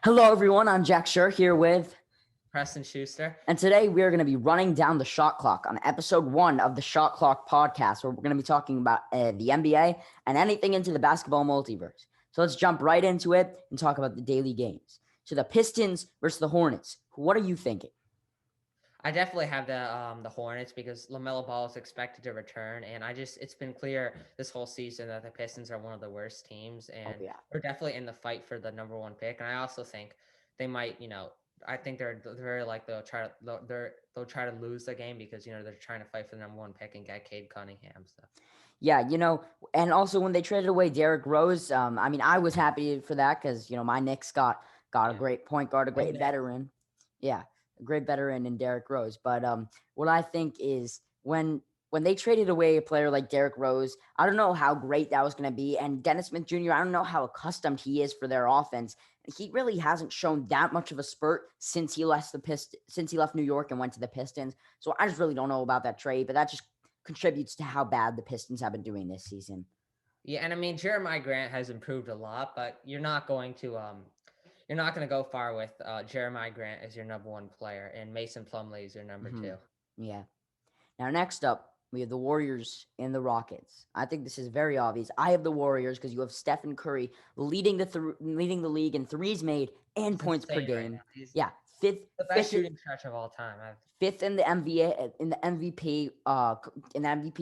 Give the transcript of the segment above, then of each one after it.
Hello, everyone. I'm Jack Schur here with, Preston Schuster. and today we are going to be running down the shot clock on episode 1 of the Shot Clock podcast, where we're going to be talking about the NBA and anything into the basketball multiverse. So let's jump right into it and talk about the daily games. So the Pistons versus the Hornets. What are you thinking? I definitely have the Hornets because LaMelo Ball is expected to return, and it's been clear this whole season that the Pistons are one of the worst teams, Oh and yeah, they're definitely in the fight for the number one pick. And I also think they might, I think they're very like they'll try to lose the game because they're trying to fight for the number one pick and get Cade Cunningham. So yeah. And also when they traded away Derrick Rose, I was happy for that because my Knicks got a yeah, great point guard, a oh, great veteran. Yeah, a great veteran in Derrick Rose. But what I think is when they traded away a player like Derrick Rose, I don't know how great that was going to be. And Dennis Smith Jr., I don't know how accustomed he is for their offense. He really hasn't shown that much of a spurt since he left since he left New York and went to the Pistons. So I just really don't know about that trade, but that just contributes to how bad the Pistons have been doing this season. yeah, and I mean Jeremiah Grant has improved a lot, but you're not going to go far with Jeremiah Grant as your number one player and Mason Plumlee is your number Mm-hmm. two. Yeah. Now, next up, we have the Warriors and the Rockets. I think this is very obvious. I have the Warriors because you have Stephen Curry leading the league in threes made and It's points per insane right game. now. He's Yeah, fifth the best fifth shooting stretch of all time. fifth in the MVP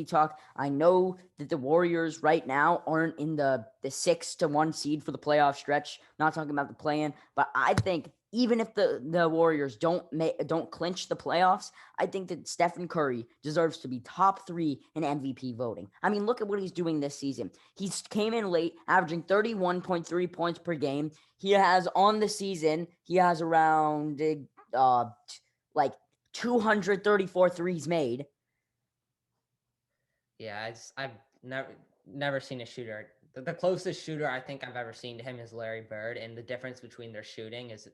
talk. I know that the Warriors right now aren't in the 6-1 seed for the playoff stretch. Not talking about the play-in, but I think even if the Warriors don't clinch the playoffs, I think that Stephen Curry deserves to be top 3 in MVP voting. I mean, look at what he's doing this season. He came in late, averaging 31.3 points per game. He has on the season, he has around like 234 threes made. Yeah, I've never seen a shooter. The closest shooter I think I've ever seen to him is Larry Bird, and the difference between their shooting is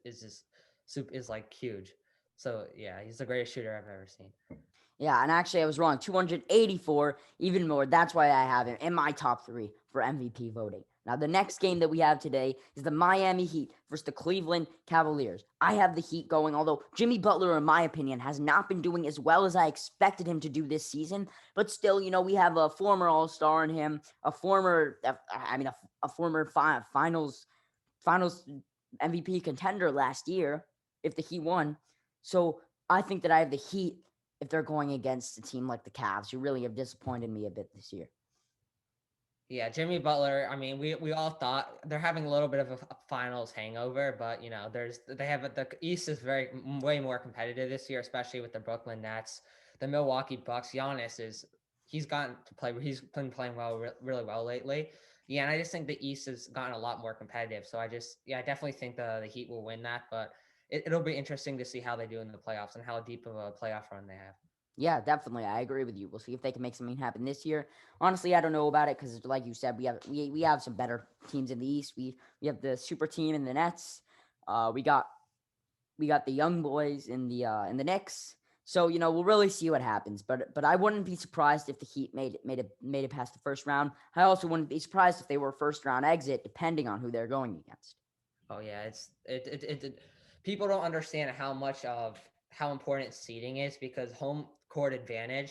like huge. So yeah, he's the greatest shooter I've ever seen. Yeah, and actually I was wrong. 284, even more. That's why I have him in my top 3 for MVP voting. Now, the next game that we have today is the Miami Heat versus the Cleveland Cavaliers. I have the Heat going, although Jimmy Butler, in my opinion, has not been doing as well as I expected him to do this season. But still, we have a former All-Star in him, a former finals MVP contender last year if the Heat won. So I think that I have the Heat if they're going against a team like the Cavs, who really have disappointed me a bit this year. Yeah, Jimmy Butler. I mean, we all thought they're having a little bit of a finals hangover, but the East is way more competitive this year, especially with the Brooklyn Nets, the Milwaukee Bucks. He's gotten to play. He's been playing really well lately. Yeah, and I just think the East has gotten a lot more competitive. So I definitely think the Heat will win that, but it'll be interesting to see how they do in the playoffs and how deep of a playoff run they have. Yeah, definitely. I agree with you. We'll see if they can make something happen this year. Honestly, I don't know about it because, like you said, we have some better teams in the East. We have the super team in the Nets. We got the young boys in the Knicks. So we'll really see what happens. But I wouldn't be surprised if the Heat made it past the first round. I also wouldn't be surprised if they were a first round exit, depending on who they're going against. Oh yeah, people don't understand how important seating is because home court advantage.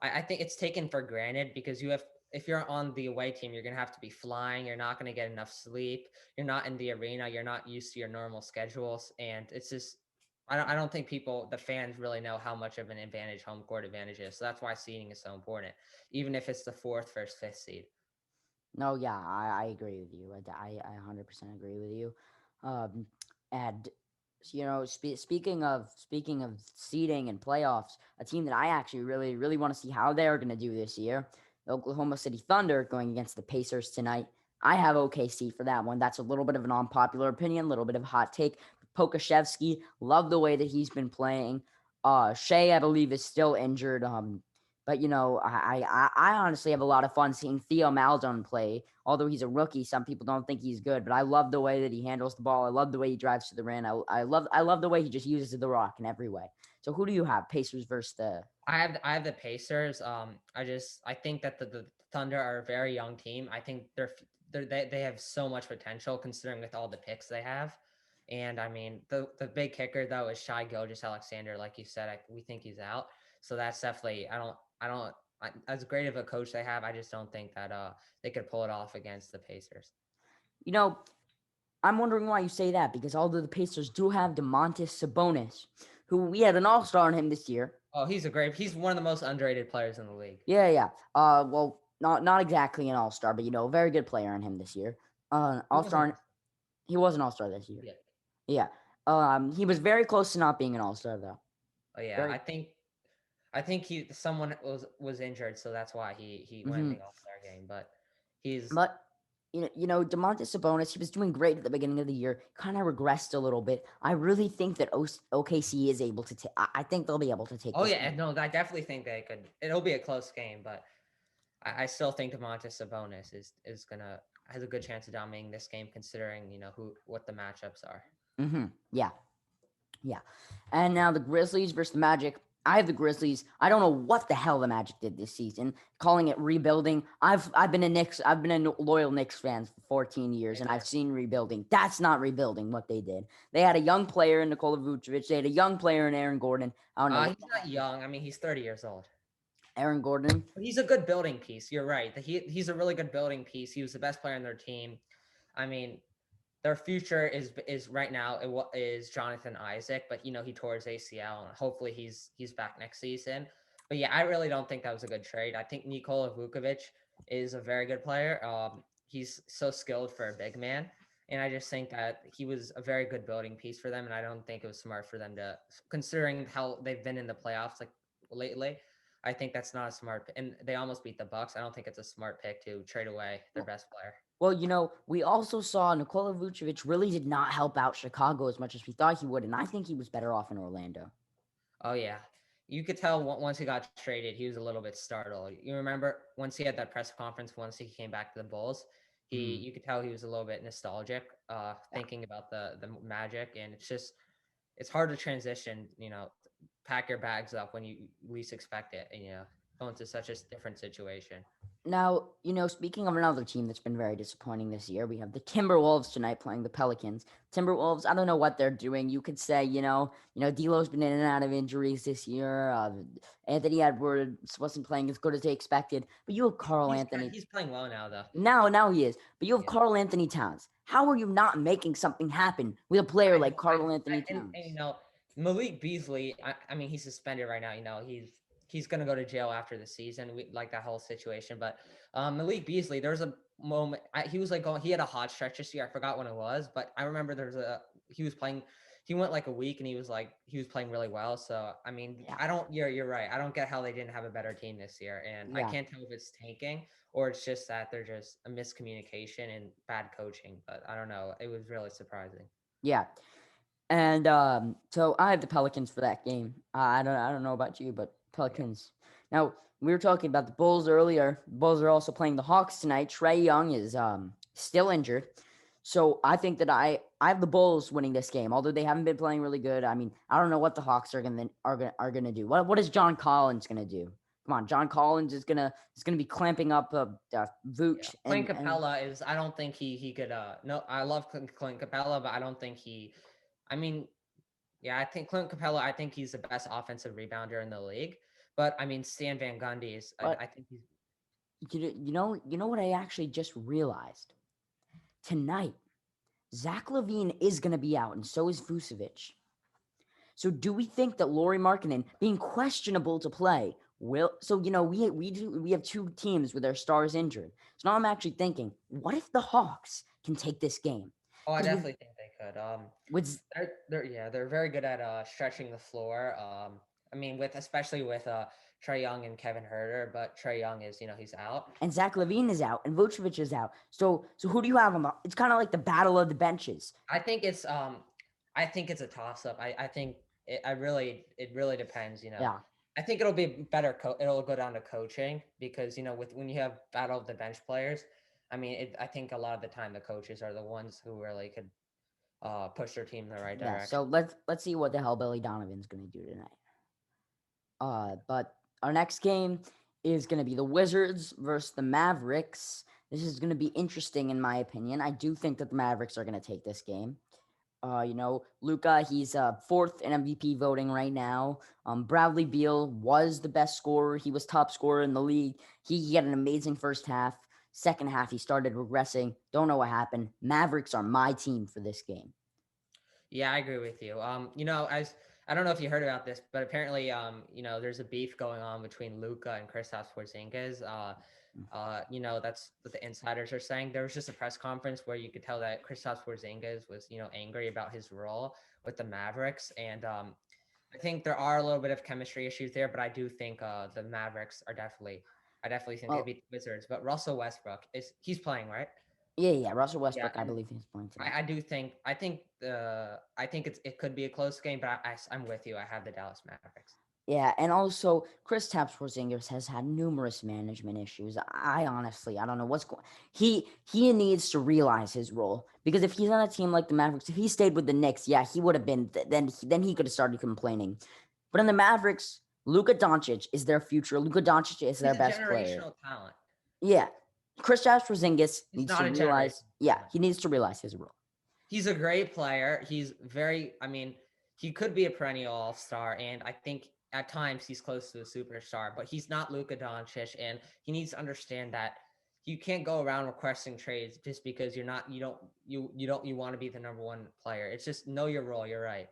I think it's taken for granted because if you're on the away team, you're gonna have to be flying. You're not gonna get enough sleep. You're not in the arena. You're not used to your normal schedules, and it's just I don't think the fans really know how much of an advantage home court advantage is. So that's why seating is so important, even if it's the fourth versus fifth seed. No, yeah, I agree with you. I 100% agree with you. Um, and speaking of seeding and playoffs, a team that I actually really want to see how they're going to do this year, the Oklahoma City Thunder going against the Pacers tonight. I have OKC for that one. That's a little bit of an unpopular opinion, a little bit of a hot take. Pokashevsky, love the way that he's been playing. Shea, I believe, is still injured. But I honestly have a lot of fun seeing Theo Maledon play. Although he's a rookie, some people don't think he's good. But I love the way that he handles the ball. I love the way he drives to the rim. I love the way he just uses the rock in every way. So who do you have? Pacers versus the I have the Pacers. I think that the Thunder are a very young team. I think they have so much potential considering with all the picks they have, And I mean, the big kicker though is Shy Gilgeous Alexander. Like you said, we think he's out. So that's definitely as great of a coach they have, I just don't think that they could pull it off against the Pacers. You know, I'm wondering why you say that, because although the Pacers do have Domantas Sabonis, who we had an all-star on him this year. Oh, he's one of the most underrated players in the league. Yeah. Well, not exactly an all-star, but a very good player on him this year. All-star. He was an all-star this year. Yeah. He was very close to not being an all-star though. Oh yeah, Very... I think someone was injured, so that's why he went in the All-Star game. But Domantas Sabonis, he was doing great at the beginning of the year, kind of regressed a little bit. I really think that OKC is able to take. I think they'll be able to take. Oh this yeah, game. no, I definitely think they could. It'll be a close game, but I still think Domantas Sabonis has a good chance of dominating this game, considering what the matchups are. Yeah. And now the Grizzlies versus the Magic. I have the Grizzlies. I don't know what the hell the Magic did this season, calling it rebuilding. I've been a loyal Knicks fan for 14 years, and I've seen rebuilding. That's not rebuilding what they did. They had a young player in Nikola Vucevic. They had a young player in Aaron Gordon. I don't know. He's not young. I mean, he's 30 years old. Aaron Gordon. But he's a good building piece. You're right. He's a really good building piece. He was the best player on their team. I mean, their future is right now is Jonathan Isaac, but he tore his ACL, and hopefully he's back next season. But yeah, I really don't think that was a good trade. I think Nikola Vucevic is a very good player. He's so skilled for a big man, and I just think that he was a very good building piece for them. And I don't think it was smart for them to, considering how they've been in the playoffs like lately. I think that's not a smart, and they almost beat the Bucks. I don't think it's a smart pick to trade away their best player. Well, we also saw Nikola Vucevic really did not help out Chicago as much as we thought he would, and I think he was better off in Orlando. Oh, yeah. You could tell once he got traded, he was a little bit startled. You remember once he had that press conference, once he came back to the Bulls, you could tell he was a little bit nostalgic, thinking about the Magic, and it's hard to transition, pack your bags up when you least expect it, and, go into such a different situation. Now, speaking of another team that's been very disappointing this year, we have the Timberwolves tonight playing the Pelicans. Timberwolves, I don't know what they're doing. You could say, D'Lo's been in and out of injuries this year. Anthony Edwards wasn't playing as good as they expected, but you have Carl Anthony. He's playing well now, though. Now he is, but you have Carl Anthony Towns. How are you not making something happen with a player like Carl Anthony Towns? And Malik Beasley, I mean, he's suspended right now. He's going to go to jail after the season. We like that whole situation. But Malik Beasley, there's a moment he was like he had a hot stretch this year. I forgot when it was, but I remember he was playing. He went like a week and he was playing really well. So, I mean, you're right. I don't get how they didn't have a better team this year. And I can't tell if it's tanking or it's just that they're just a miscommunication and bad coaching. But I don't know. It was really surprising. Yeah. And so I have the Pelicans for that game. I don't know about you, but Pelicans. Now, we were talking about the Bulls earlier. The Bulls are also playing the Hawks tonight. Trae Young is still injured. So I think that I have the Bulls winning this game, although they haven't been playing really good. I mean, I don't know what the Hawks are gonna do. What is John Collins gonna do? Come on, John Collins is gonna be clamping up Vooch. Clint Capella is. I don't think he could. No, I love Clint Capella, but I don't think he. I mean, yeah, I think Clint Capella. I think he's the best offensive rebounder in the league. But I mean, Stan Van Gundy is. I think he's. You know what I actually just realized tonight. Zach LaVine is going to be out, and so is Vucevic. So do we think that Lauri Markkanen, being questionable to play, will? So we have two teams with their stars injured. So now I'm actually thinking, what if the Hawks can take this game? Oh, I definitely think they could. They're very good at stretching the floor. I mean, especially with Trae Young and Kevin Huerter, but Trae Young is, he's out. And Zach LaVine is out, and Vucevic is out. So who do you have? It's kind of like the battle of the benches. I think it's a toss up. I think it really depends. Yeah. I think it'll be better. It'll go down to coaching because when you have battle of the bench players, I mean, I think a lot of the time the coaches are the ones who really could push their team in the right direction. So let's see what the hell Billy Donovan's going to do tonight. But our next game is going to be the Wizards versus the Mavericks. This is going to be interesting in my opinion. I do think that the Mavericks are going to take this game. Luca, he's fourth in MVP voting right now. Bradley Beal was the best scorer. He was top scorer in the league. He had an amazing first half. Second half, he started regressing. Don't know what happened. Mavericks are my team for this game. Yeah, I agree with you. As I don't know if you heard about this, but apparently, there's a beef going on between Luca and Kristaps Porzingis. That's what the insiders are saying. There was just a press conference where you could tell that Kristaps Porzingis was, angry about his role with the Mavericks, and I think there are a little bit of chemistry issues there. But I do think the Mavericks are I definitely think they Well, beat the Wizards. But Russell Westbrook he's playing, right? yeah. Russell Yeah, Westbrook, I and believe he's playing today. I think it could be a close game, but I'm with you. I have the Dallas Mavericks. Yeah, and also Chris Porzingis has had numerous management issues. I don't know what's going. He needs to realize his role because if he's on a team like the Mavericks, if he stayed with the Knicks, yeah, he would have been. Then he could have started complaining. But in the Mavericks, Luka Doncic is their future. Luka Doncic is their He's a best player. generational talent. Yeah, Chris Porzingis He's needs to not a realize. generational Yeah, talent. he needs to realize his role. He's a great player. He's very. I mean, he could be a perennial All Star, and I think at times he's close to a superstar. But he's not Luka Doncic, and he needs to understand that you can't go around requesting trades just because you're not. You want to be the number one player. It's just know your role. You're right.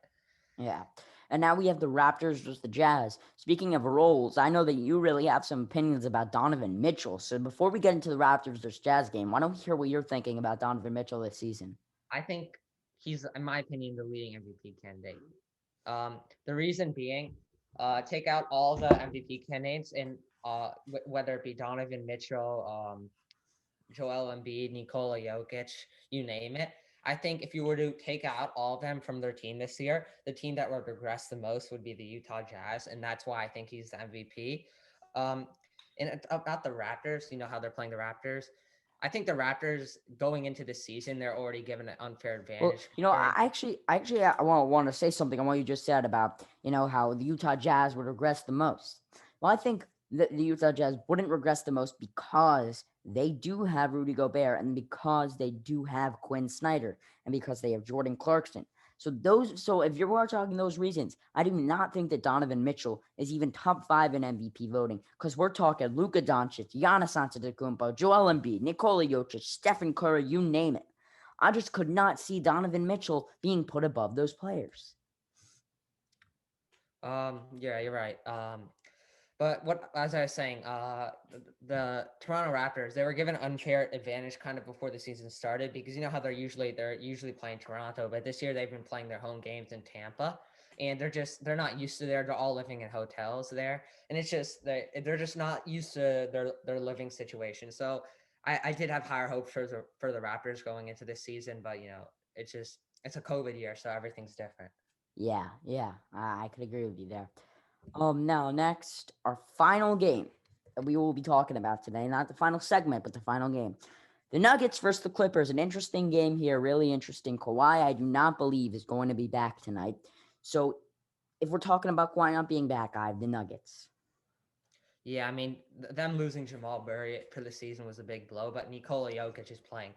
Yeah. And now we have the Raptors versus the Jazz. Speaking of roles, I know that you really have some opinions about Donovan Mitchell. So before we get into the Raptors versus Jazz game, why don't we hear what you're thinking about Donovan Mitchell this season? I think he's, in my opinion, the leading MVP candidate. The reason being, take out all the MVP candidates, and whether it be Donovan Mitchell, Joel Embiid, Nikola Jokic, you name it. I think if you were to take out all of them from their team this year, the team that would regress the most would be the Utah Jazz, and that's why I think he's the MVP. Um, and about the Raptors, you know how they're playing the Raptors. I think the Raptors going into the season, they're already given an unfair Well, advantage I considering. actually, I want to say something on what you just said about how the Utah Jazz would regress the most. Well, I think that the Utah Jazz wouldn't regress the most because they do have Rudy Gobert and because they do have Quinn Snyder and because they have Jordan Clarkson. So if you're talking those reasons, I do not think that Donovan Mitchell is even top five in MVP voting because we're talking Luka Doncic, Giannis Antetokounmpo, Joel Embiid, Nikola Jokic, Stephen Curry, you name it. I just could not see Donovan Mitchell being put above those players. Yeah, you're right. But what, as I was saying, the Toronto Raptors, they were given an unfair advantage kind of before the season started because you know how they're usually playing Toronto, but this year they've been playing their home games in Tampa, and they're not used to there. They're all living in hotels there, and it's just they're just not used to their living situation. So I did have higher hopes for the Raptors going into this season, but it's a COVID year, so everything's different. Yeah, I could agree with you there. Now next, our final game that we will be talking about today, not the final segment, but the final game. The Nuggets versus the Clippers, an interesting game here, really interesting. Kawhi, I do not believe is going to be back tonight. So if we're talking about Kawhi not being back, I have the Nuggets. Yeah, I mean, them losing Jamal Murray for the season was a big blow, but Nikola Jokic is playing.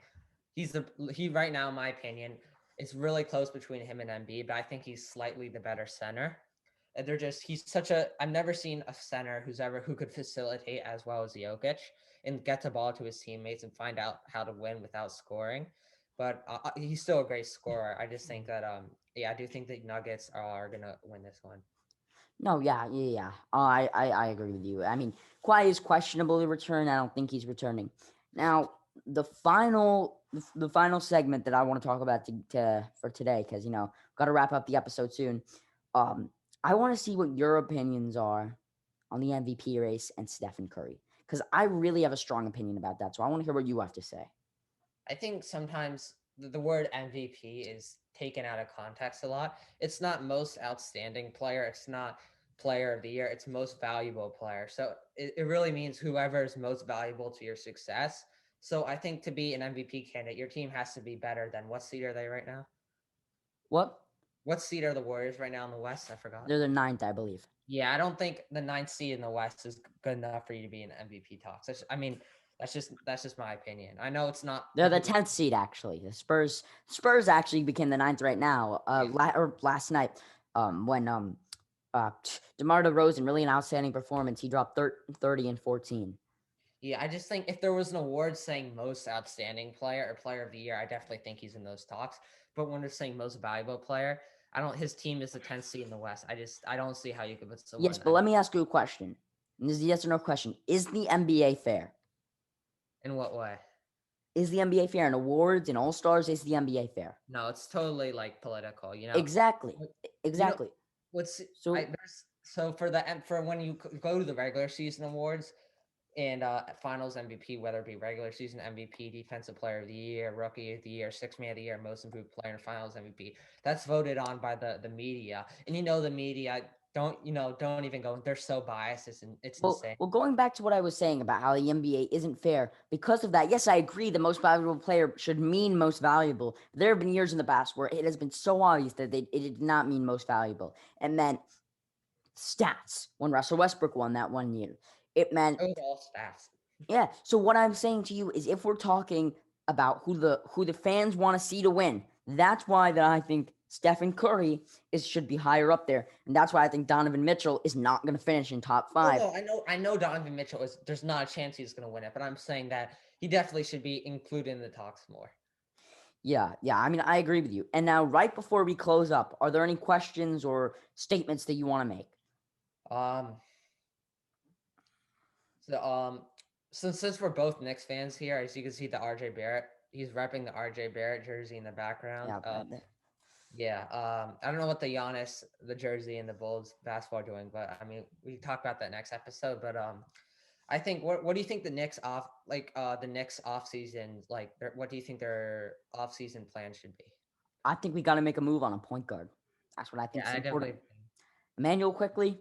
He right now, in my opinion, it's really close between him and Embiid, but I think he's slightly the better center. And he's such a I've never seen a center who could facilitate as well as Jokic and get the ball to his teammates and find out how to win without scoring. But he's still a great scorer. I just think that I do think the Nuggets are gonna win this one. No, yeah. I agree with you. I mean, Kawhi is questionably return. I don't think he's returning. Now, the final segment that I want to talk about for today, because got to wrap up the episode soon. Um, I want to see what your opinions are on the MVP race and Stephen Curry, because I really have a strong opinion about that. So I want to hear what you have to say. I think sometimes the word MVP is taken out of context a lot. It's not most outstanding player. It's not player of the year. It's most valuable player. So it really means whoever is most valuable to your success. So I think to be an MVP candidate, your team has to be better than what seed are they right now? What? What seed are the Warriors right now in the West? I forgot. They're the ninth, I believe. Yeah, I don't think the ninth seed in the West is good enough for you to be in MVP talks. I mean, That's just my opinion. I know it's not They're the 10th seed, actually. The Spurs actually became the ninth right now. Last night, when DeMar DeRozan, really an outstanding performance. He dropped 30 and 14. Yeah, I just think if there was an award saying most outstanding player or player of the year, I definitely think he's in those talks. But when they're saying most valuable player, I don't. His team is the 10th seed in the West. I don't see how you could put someone Yes, in but them. let me ask you a question. And this is a yes or no question. Is the NBA fair? In what way? Is the NBA fair in awards and all stars? Is the NBA fair? No, it's totally like political. Exactly. You know Exactly. what's I So, there's so for the for when you go to the regular season awards and finals MVP, whether it be regular season MVP, defensive player of the year, rookie of the year, six man of the year, most improved player, and finals MVP, that's voted on by the media. And the media don't even go. They're so biased. It's insane. well, going back to what I was saying about how the NBA isn't fair, because of that, yes, I agree the most valuable player should mean most valuable. There have been years in the past where it has been so obvious that it did not mean most valuable. And then stats, when Russell Westbrook won that one year, it meant Overall stats. yeah. So what I'm saying to you is if we're talking about who the fans want to see to win, that's why that I think Stephen Curry should be higher up there. And that's why I think Donovan Mitchell is not going to finish in top Oh 5. no, I know Donovan Mitchell is. There's not a chance he's going to win it, but I'm saying that he definitely should be included in the talks more. Yeah, yeah. I mean, I agree with you. And now, right before we close up, are there any questions or statements that you want to make? Um, so since we're both Knicks fans here, as you can see, the RJ Barrett, he's repping the RJ Barrett jersey in the background. Yeah, Yeah. I don't know what the jersey and the Bulls basketball are doing, but I mean, we talk about that next episode. But I think what do you think the Knicks off season what do you think their off season plan should be? I think we got to make a move on a point guard. That's what I think Yeah, is I important. definitely. Emmanuel quickly,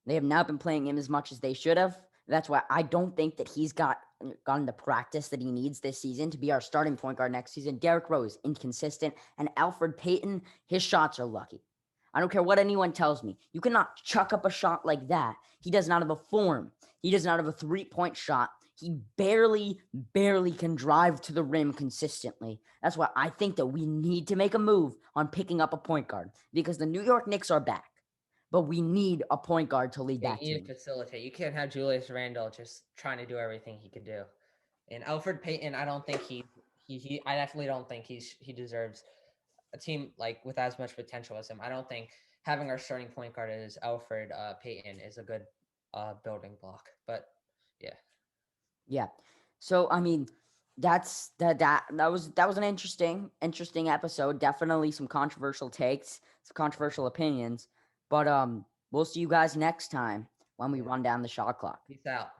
they have not been playing him as much as they should have. That's why I don't think that he's gotten the practice that he needs this season to be our starting point guard next season. Derrick Rose, inconsistent, and Alfred Payton, his shots are lucky. I don't care what anyone tells me. You cannot chuck up a shot like that. He does not have a form. He does not have a 3-point shot. He barely can drive to the rim consistently. That's why I think that we need to make a move on picking up a point guard because the New York Knicks are back, but we need a point guard to lead Yeah, that you need team. to facilitate. You can't have Julius Randle just trying to do everything he could do. And Alfred Payton, I don't think I definitely don't think he deserves a team like with as much potential as him. I don't think having our starting point guard as Alfred Payton is a good building block. But yeah. Yeah. So I mean, that was an interesting episode. Definitely some controversial takes, some controversial opinions. But we'll see you guys next time when we Yeah. run down the shot clock. Peace out.